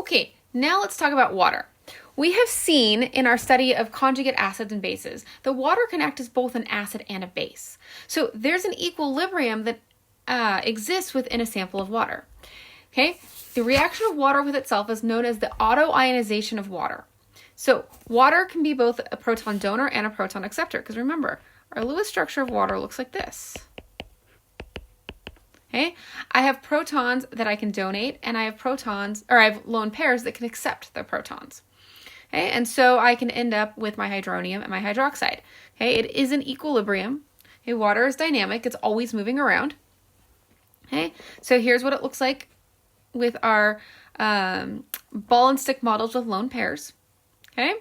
Okay, now let's talk about water. We have seen in our study of conjugate acids and bases that water can act as both an acid and a base. So there's an equilibrium that exists within a sample of water. Okay, the reaction of water with itself is known as the autoionization of water. So water can be both a proton donor and a proton acceptor, because remember, our Lewis structure of water looks like this. Okay, I have protons that I can donate, and I have lone pairs that can accept the protons. Okay, and so I can end up with my hydronium and my hydroxide. Okay, it is an equilibrium. Okay, water is dynamic, it's always moving around. Okay, so here's what it looks like with our ball and stick models with lone pairs. Okay,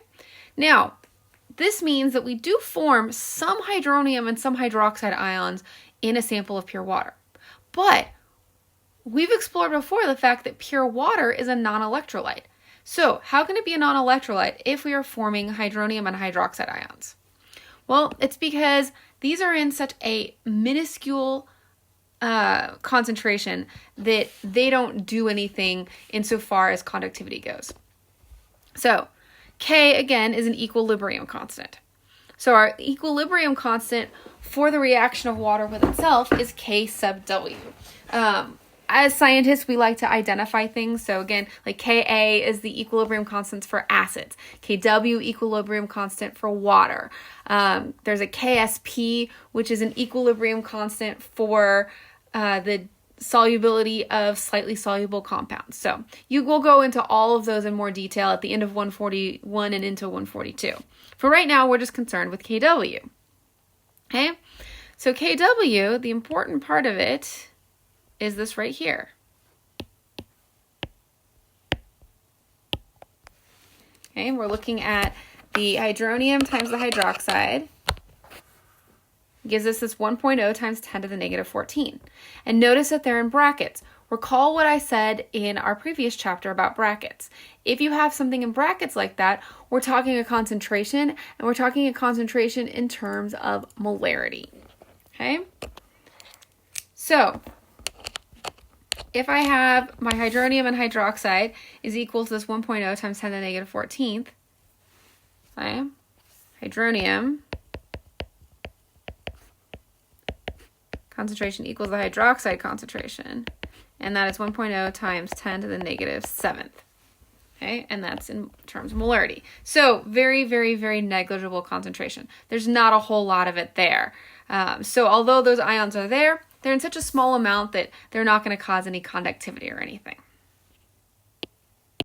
now this means that we do form some hydronium and some hydroxide ions in a sample of pure water. But we've explored before the fact that pure water is a non-electrolyte. So how can it be a non-electrolyte if we are forming hydronium and hydroxide ions? Well, it's because these are in such a minuscule concentration that they don't do anything insofar as conductivity goes. So K, again, is an equilibrium constant. So our equilibrium constant for the reaction of water with itself is K sub W. As scientists, we like to identify things. So again, like Ka is the equilibrium constants for acids. Kw, equilibrium constant for water. There's a Ksp, which is an equilibrium constant for the solubility of slightly soluble compounds. So you will go into all of those in more detail at the end of 141 and into 142. For right now, we're just concerned with Kw. Okay, so Kw, the important part of it is this right here. Okay, we're looking at the hydronium times the hydroxide. Gives us this 1.0 times 10 to the negative 14. And notice that they're in brackets. Recall what I said in our previous chapter about brackets. If you have something in brackets like that, we're talking a concentration, and we're talking a concentration in terms of molarity. Okay? So, if I have my hydronium and hydroxide is equal to this 1.0 times 10 to the negative 14th, okay, hydronium concentration equals the hydroxide concentration, and that is 1.0 times 10 to the negative 7th. Okay, and that's in terms of molarity. So very, very, very negligible concentration. There's not a whole lot of it there. So although those ions are there, they're in such a small amount that they're not going to cause any conductivity or anything.